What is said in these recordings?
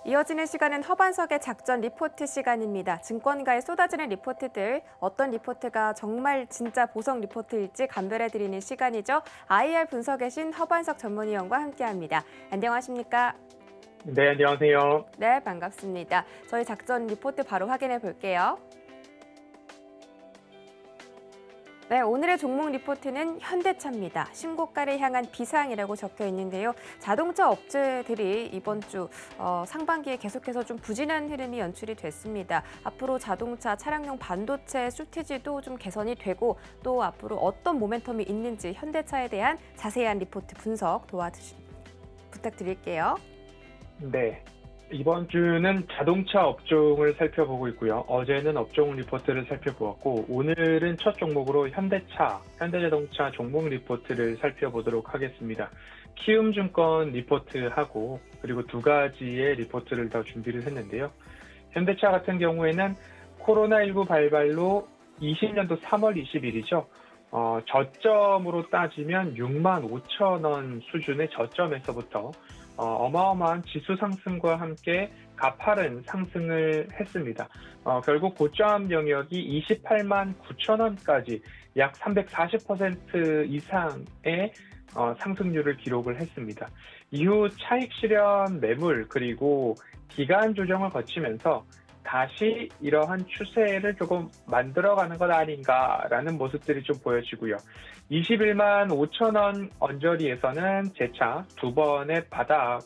이어지는 시간은 허반석의 작전 리포트 시간입니다. 증권가에 쏟아지는 리포트들, 어떤 리포트가 정말 진짜 보석 리포트일지 감별해드리는 시간이죠. IR 분석의 신 허반석 전문위원과 함께합니다. 안녕하십니까? 네, 안녕하세요. 네, 반갑습니다. 저희 작전 리포트 바로 확인해 볼게요. 네, 오늘의 종목 리포트는 현대차입니다. 신고가를 향한 비상이라고 적혀 있는데요. 자동차 업체들이 이번 주 상반기에 계속해서 좀 부진한 흐름이 연출이 됐습니다. 앞으로 자동차 차량용 반도체 쇼티지도 좀 개선이 되고 또 앞으로 어떤 모멘텀이 있는지 현대차에 대한 자세한 리포트 분석 부탁드릴게요. 네, 이번 주는 자동차 업종을 살펴보고 있고요. 어제는 업종 리포트를 살펴보았고 오늘은 첫 종목으로 현대자동차 종목 리포트를 살펴보도록 하겠습니다. 키움증권 리포트하고 그리고 두 가지의 리포트를 더 준비를 했는데요. 현대차 같은 경우에는 코로나19 발발로 20년도 3월 20일이죠. 저점으로 따지면 65,000원 수준의 저점에서부터 어마어마한 지수 상승과 함께 가파른 상승을 했습니다. 결국 고점 영역이 28만 9천 원까지 약 340% 이상의 상승률을 기록을 했습니다. 이후 차익 실현 매물 그리고 기간 조정을 거치면서 다시 이러한 추세를 조금 만들어가는 것 아닌가라는 모습들이 좀 보여지고요. 21만 5천 원 언저리에서는 재차 두 번의 바닥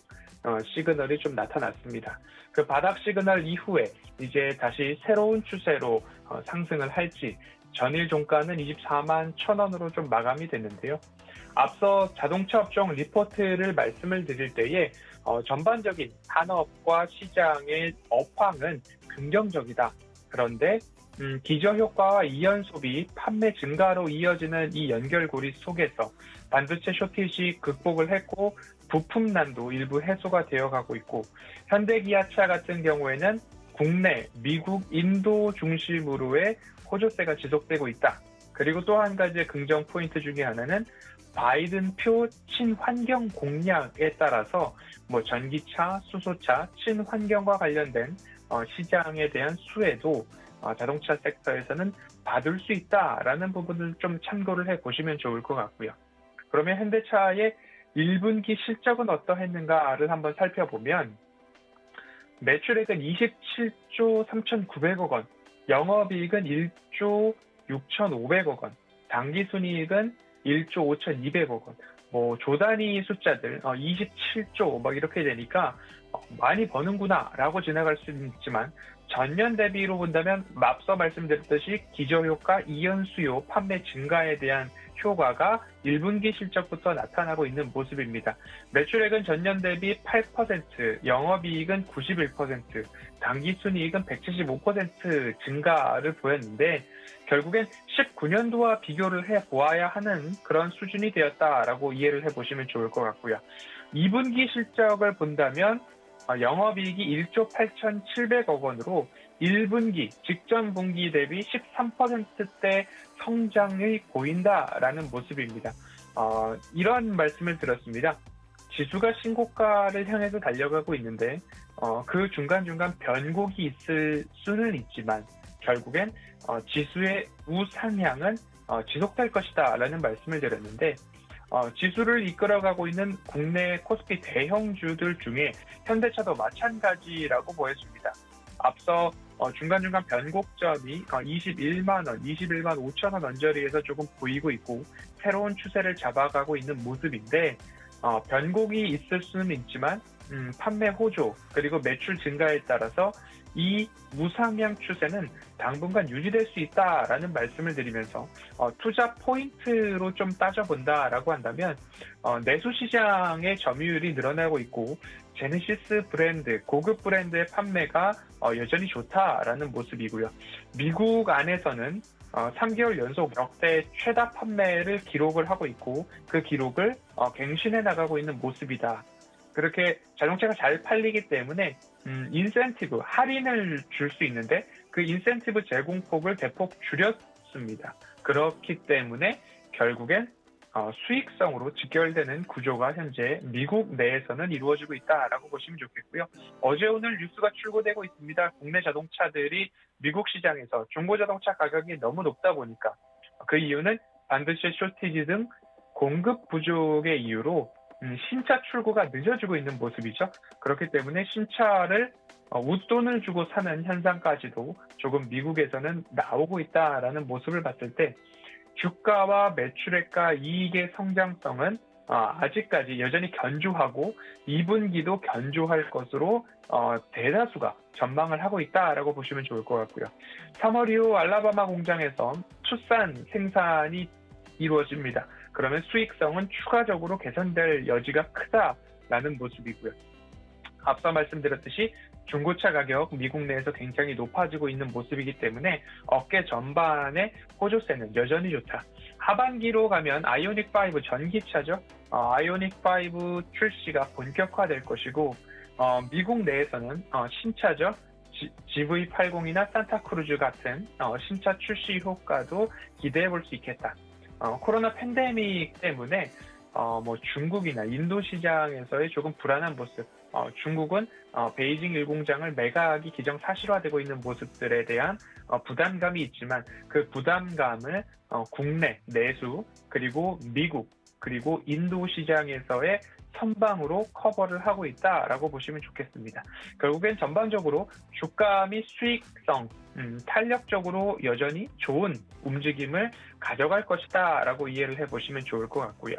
시그널이 좀 나타났습니다. 그 바닥 시그널 이후에 이제 다시 새로운 추세로 상승을 할지 전일 종가는 24만 1천 원으로 좀 마감이 됐는데요. 앞서 자동차 업종 리포트를 말씀을 드릴 때에 전반적인 산업과 시장의 업황은 긍정적이다. 그런데 기저효과와 이연소비, 판매 증가로 이어지는 이 연결고리 속에서 반도체 쇼티지 극복을 했고 부품난도 일부 해소가 되어가고 있고 현대기아차 같은 경우에는 국내, 미국, 인도 중심으로의 호조세가 지속되고 있다. 그리고 또 한 가지의 긍정 포인트 중에 하나는 바이든표 친환경 공약에 따라서 전기차, 수소차, 친환경과 관련된 시장에 대한 수혜도 자동차 섹터에서는 받을 수 있다라는 부분을 좀 참고를 해보시면 좋을 것 같고요. 그러면 현대차의 1분기 실적은 어떠했는가를 한번 살펴보면 매출액은 27조 3,900억 원, 영업이익은 1조 6,500억 원, 당기순이익은 1조 5,200억 원, 조단위 숫자들 27조 이렇게 되니까 많이 버는구나라고 지나갈 수는 있지만 전년 대비로 본다면 앞서 말씀드렸듯이 기저효과, 이연수요, 판매 증가에 대한 효과가 1분기 실적부터 나타나고 있는 모습입니다. 매출액은 전년 대비 8%, 영업이익은 91%, 당기순이익은 175% 증가를 보였는데 결국엔 19년도와 비교를 해보아야 하는 그런 수준이 되었다라고 이해를 해보시면 좋을 것 같고요. 2분기 실적을 본다면 영업이익이 1조 8,700억 원으로 1분기 직전 분기 대비 13%대 성장이 보인다라는 모습입니다. 이런 말씀을 들었습니다. 지수가 신고가를 향해서 달려가고 있는데 그 중간중간 변곡이 있을 수는 있지만 결국엔 지수의 우상향은 지속될 것이다 라는 말씀을 드렸는데 지수를 이끌어가고 있는 국내 코스피 대형주들 중에 현대차도 마찬가지라고 보여집니다. 앞서 중간중간 변곡점이 21만 원, 21만 5천 원 언저리에서 조금 보이고 있고 새로운 추세를 잡아가고 있는 모습인데 변곡이 있을 수는 있지만 판매 호조 그리고 매출 증가에 따라서 이 무상향 추세는 당분간 유지될 수 있다라는 말씀을 드리면서 투자 포인트로 좀 따져본다라고 한다면 내수 시장의 점유율이 늘어나고 있고 제네시스 브랜드, 고급 브랜드의 판매가 여전히 좋다라는 모습이고요. 미국 안에서는 3개월 연속 역대 최다 판매를 기록을 하고 있고 그 기록을 갱신해 나가고 있는 모습이다. 그렇게 자동차가 잘 팔리기 때문에 인센티브, 할인을 줄 수 있는데 그 인센티브 제공폭을 대폭 줄였습니다. 그렇기 때문에 결국엔 수익성으로 직결되는 구조가 현재 미국 내에서는 이루어지고 있다라고 보시면 좋겠고요. 어제 오늘 뉴스가 출고되고 있습니다. 국내 자동차들이 미국 시장에서 중고 자동차 가격이 너무 높다 보니까 그 이유는 반도체 쇼티지 등 공급 부족의 이유로 신차 출고가 늦어지고 있는 모습이죠. 그렇기 때문에 신차를 웃돈을 주고 사는 현상까지도 조금 미국에서는 나오고 있다라는 모습을 봤을 때 주가와 매출액과 이익의 성장성은 아직까지 여전히 견조하고 2분기도 견조할 것으로 대다수가 전망을 하고 있다라고 보시면 좋을 것 같고요. 3월 이후 알라바마 공장에서 투싼 생산이 이루어집니다. 그러면 수익성은 추가적으로 개선될 여지가 크다라는 모습이고요. 앞서 말씀드렸듯이 중고차 가격 미국 내에서 굉장히 높아지고 있는 모습이기 때문에 업계 전반의 호조세는 여전히 좋다. 하반기로 가면 아이오닉5 전기차죠. 아이오닉5 출시가 본격화될 것이고 미국 내에서는 신차죠. GV80이나 산타크루즈 같은 신차 출시 효과도 기대해 볼 수 있겠다. 코로나 팬데믹 때문에 중국이나 인도 시장에서의 조금 불안한 모습, 중국은 베이징 1공장을 매각이 기정사실화되고 있는 모습들에 대한 부담감이 있지만 그 부담감을 국내 내수 그리고 미국 그리고 인도 시장에서의 선방으로 커버를 하고 있다라고 보시면 좋겠습니다. 결국엔 전반적으로 주가 및 수익성, 탄력적으로 여전히 좋은 움직임을 가져갈 것이다 라고 이해를 해보시면 좋을 것 같고요.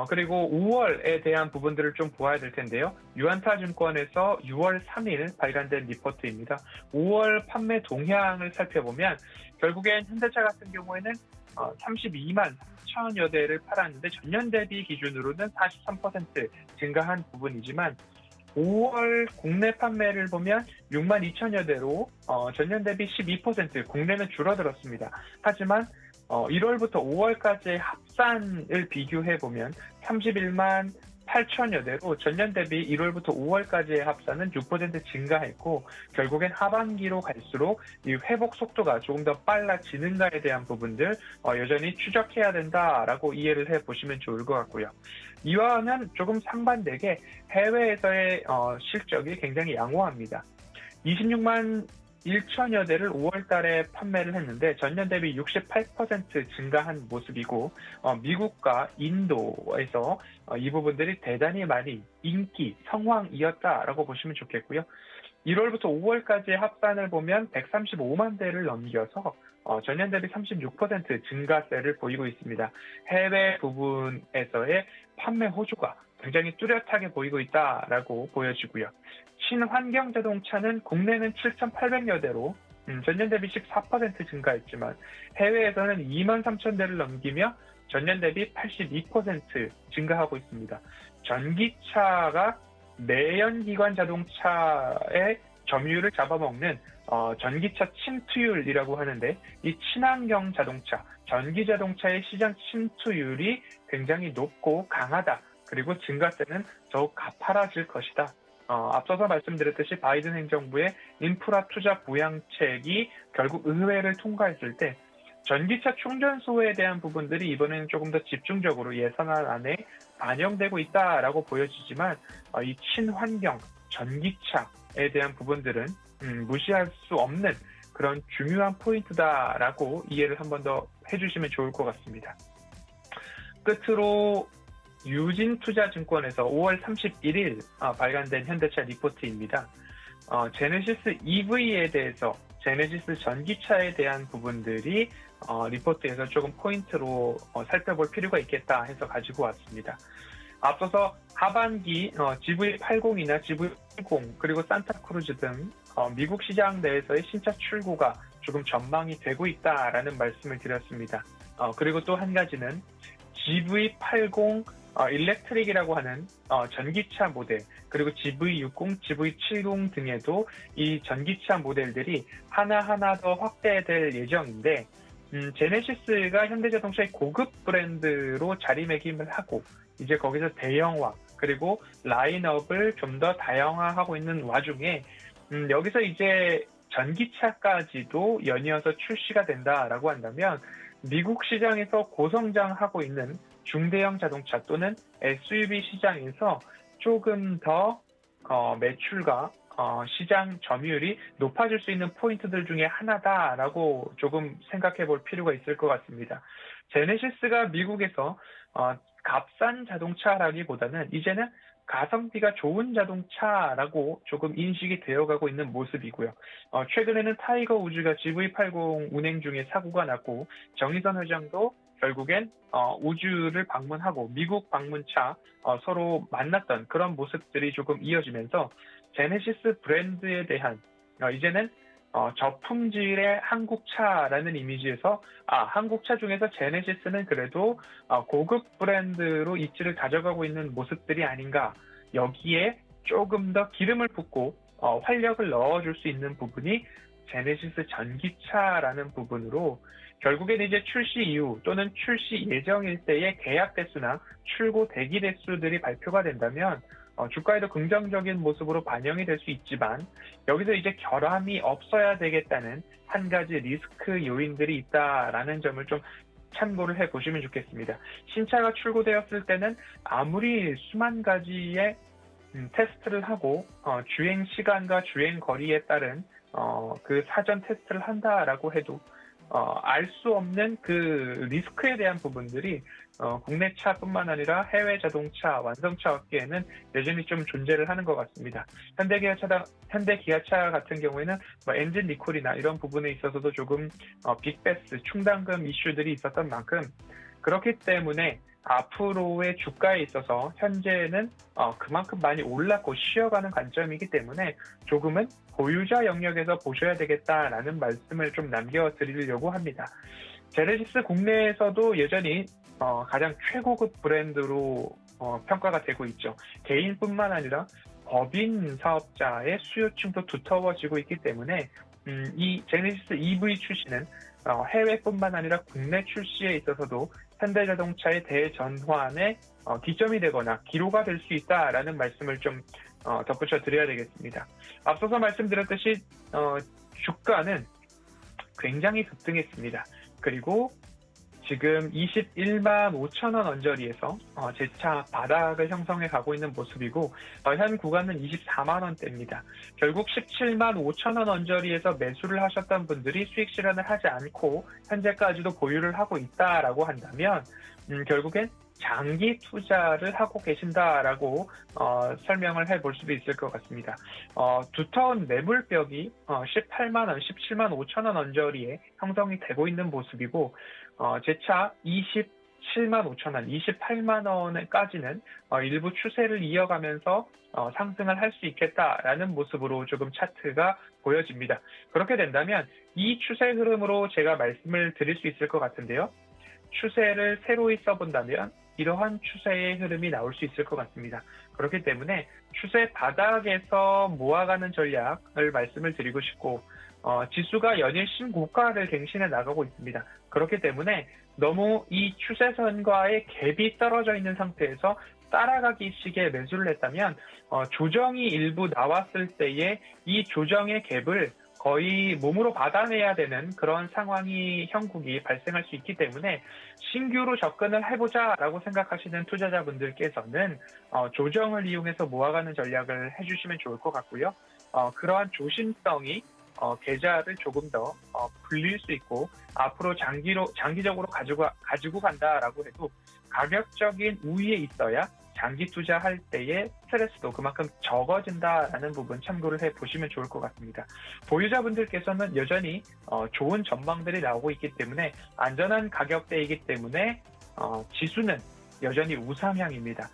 그리고 5월에 대한 부분들을 좀 보아야 될 텐데요. 유안타 증권에서 6월 3일 발간된 리포트입니다. 5월 판매 동향을 살펴보면 결국엔 현대차 같은 경우에는 32만 3천여 대를 팔았는데 전년 대비 기준으로는 43% 증가한 부분이지만 5월 국내 판매를 보면 6만 2천여 대로 전년 대비 12% 국내는 줄어들었습니다. 하지만 1월부터 5월까지의 합산을 비교해보면 31만 8천여 대로 전년 대비 1월부터 5월까지의 합산은 6% 증가했고 결국엔 하반기로 갈수록 이 회복 속도가 조금 더 빨라지는가에 대한 부분들 여전히 추적해야 된다라고 이해를 해보시면 좋을 것 같고요. 이와는 조금 상반되게 해외에서의 실적이 굉장히 양호합니다. 26만 1천여 대를 5월 달에 판매를 했는데 전년 대비 68% 증가한 모습이고 미국과 인도에서 이 부분들이 대단히 많이 인기, 성황이었다라고 보시면 좋겠고요. 1월부터 5월까지의 합산을 보면 135만 대를 넘겨서 전년 대비 36% 증가세를 보이고 있습니다. 해외 부분에서의 판매 호조가 굉장히 뚜렷하게 보이고 있다라고 보여지고요. 친환경 자동차는 국내는 7,800여 대로 전년 대비 14% 증가했지만 해외에서는 2만 3천 대를 넘기며 전년 대비 82% 증가하고 있습니다. 전기차가 내연기관 자동차의 점유율을 잡아먹는 전기차 침투율이라고 하는데 이 친환경 자동차, 전기 자동차의 시장 침투율이 굉장히 높고 강하다. 그리고 증가세는 더욱 가파라질 것이다. 앞서서 말씀드렸듯이 바이든 행정부의 인프라 투자 부양책이 결국 의회를 통과했을 때 전기차 충전소에 대한 부분들이 이번에는 조금 더 집중적으로 예산안 안에 반영되고 있다라고 보여지지만 이 친환경 전기차에 대한 부분들은 무시할 수 없는 그런 중요한 포인트다라고 이해를 한 번 더 해주시면 좋을 것 같습니다. 끝으로 유진투자증권에서 5월 31일 발간된 현대차 리포트입니다. 제네시스 EV에 대해서 제네시스 전기차에 대한 부분들이 리포트에서 조금 포인트로 살펴볼 필요가 있겠다 해서 가지고 왔습니다. 앞서서 하반기 GV80이나 GV70 그리고 산타크루즈 등 미국 시장 내에서의 신차 출고가 조금 전망이 되고 있다라는 말씀을 드렸습니다. 그리고 또 한 가지는 GV80 일렉트릭이라고 하는 전기차 모델 그리고 GV60, GV70 등에도 이 전기차 모델들이 하나하나 더 확대될 예정인데 제네시스가 현대자동차의 고급 브랜드로 자리매김을 하고 이제 거기서 대형화 그리고 라인업을 좀 더 다양화하고 있는 와중에 여기서 이제 전기차까지도 연이어서 출시가 된다라고 한다면 미국 시장에서 고성장하고 있는 중대형 자동차 또는 SUV 시장에서 조금 더 매출과 시장 점유율이 높아질 수 있는 포인트들 중에 하나다라고 조금 생각해 볼 필요가 있을 것 같습니다. 제네시스가 미국에서 값싼 자동차라기보다는 이제는 가성비가 좋은 자동차라고 조금 인식이 되어가고 있는 모습이고요. 최근에는 타이거 우즈가 GV80 운행 중에 사고가 났고 정의선 회장도 결국엔 우주를 방문하고 미국 방문차 서로 만났던 그런 모습들이 조금 이어지면서 제네시스 브랜드에 대한 이제는 저품질의 한국차라는 이미지에서 한국차 중에서 제네시스는 그래도 고급 브랜드로 입지를 가져가고 있는 모습들이 아닌가. 여기에 조금 더 기름을 붓고 활력을 넣어줄 수 있는 부분이 제네시스 전기차라는 부분으로 결국엔 이제 출시 이후 또는 출시 예정일 때의 계약 대수나 출고 대기 대수들이 발표가 된다면 주가에도 긍정적인 모습으로 반영이 될 수 있지만 여기서 이제 결함이 없어야 되겠다는 한 가지 리스크 요인들이 있다라는 점을 좀 참고를 해보시면 좋겠습니다. 신차가 출고되었을 때는 아무리 수만 가지의 테스트를 하고 주행 시간과 주행 거리에 따른 그 사전 테스트를 한다라고 해도 알 수 없는 그 리스크에 대한 부분들이 국내 차뿐만 아니라 해외 자동차, 완성차 업계에는 여전히 좀 존재를 하는 것 같습니다. 현대기아차 같은 경우에는 엔진 리콜이나 이런 부분에 있어서도 조금 빅베스, 충당금 이슈들이 있었던 만큼 그렇기 때문에 앞으로의 주가에 있어서 현재는 그만큼 많이 올랐고 쉬어가는 관점이기 때문에 조금은 보유자 영역에서 보셔야 되겠다라는 말씀을 좀 남겨드리려고 합니다. 제네시스 국내에서도 여전히 가장 최고급 브랜드로 평가가 되고 있죠. 개인뿐만 아니라 법인 사업자의 수요층도 두터워지고 있기 때문에 이 제네시스 EV 출시는 해외뿐만 아니라 국내 출시에 있어서도 현대자동차의 대전환의 기점이 되거나 기로가 될 수 있다라는 말씀을 좀 덧붙여 드려야 되겠습니다. 앞서서 말씀드렸듯이 주가는 굉장히 급등했습니다. 그리고 지금 21만 5천 원 언저리에서 재차 바닥을 형성해 가고 있는 모습이고 현 구간은 24만 원대입니다. 결국 17만 5천 원 언저리에서 매수를 하셨던 분들이 수익 실현을 하지 않고 현재까지도 보유를 하고 있다라고 한다면 결국엔 장기 투자를 하고 계신다라고 설명을 해볼 수도 있을 것 같습니다. 두터운 매물벽이 18만 원, 17만 5천 원 언저리에 형성이 되고 있는 모습이고 재차 27만 5천 원, 28만 원까지는 일부 추세를 이어가면서 상승을 할 수 있겠다라는 모습으로 조금 차트가 보여집니다. 그렇게 된다면 이 추세 흐름으로 제가 말씀을 드릴 수 있을 것 같은데요. 추세를 새로이 써본다면 이러한 추세의 흐름이 나올 수 있을 것 같습니다. 그렇기 때문에 추세 바닥에서 모아가는 전략을 말씀을 드리고 싶고 지수가 연일 신고가를 갱신해 나가고 있습니다. 그렇기 때문에 너무 이 추세선과의 갭이 떨어져 있는 상태에서 따라가기 식의 매수를 했다면 조정이 일부 나왔을 때에 이 조정의 갭을 거의 몸으로 받아내야 되는 그런 상황이 형국이 발생할 수 있기 때문에 신규로 접근을 해보자라고 생각하시는 투자자분들께서는 조정을 이용해서 모아가는 전략을 해주시면 좋을 것 같고요. 그러한 조심성이 계좌를 조금 더 불릴 수 있고 앞으로 장기적으로 가지고 간다라고 해도 가격적인 우위에 있어야 장기 투자할 때의 스트레스도 그만큼 적어진다라는 부분 참고를 해보시면 좋을 것 같습니다. 보유자분들께서는 여전히 좋은 전망들이 나오고 있기 때문에 안전한 가격대이기 때문에 지수는 여전히 우상향입니다.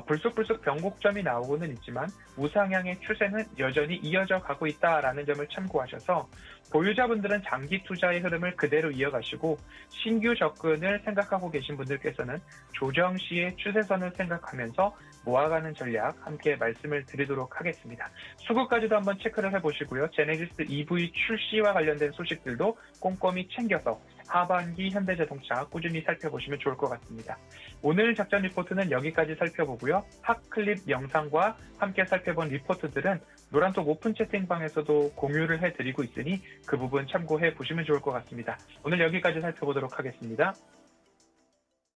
불쑥불쑥 변곡점이 나오고는 있지만 우상향의 추세는 여전히 이어져 가고 있다라는 점을 참고하셔서 보유자분들은 장기 투자의 흐름을 그대로 이어가시고 신규 접근을 생각하고 계신 분들께서는 조정 시의 추세선을 생각하면서 모아가는 전략 함께 말씀을 드리도록 하겠습니다. 수급까지도 한번 체크를 해보시고요. 제네시스 EV 출시와 관련된 소식들도 꼼꼼히 챙겨서 하반기 현대자동차 꾸준히 살펴보시면 좋을 것 같습니다. 오늘 작전 리포트는 여기까지 살펴보고요. 핫클립 영상과 함께 살펴본 리포트들은 노란톡 오픈 채팅방에서도 공유를 해드리고 있으니 그 부분 참고해 보시면 좋을 것 같습니다. 오늘 여기까지 살펴보도록 하겠습니다.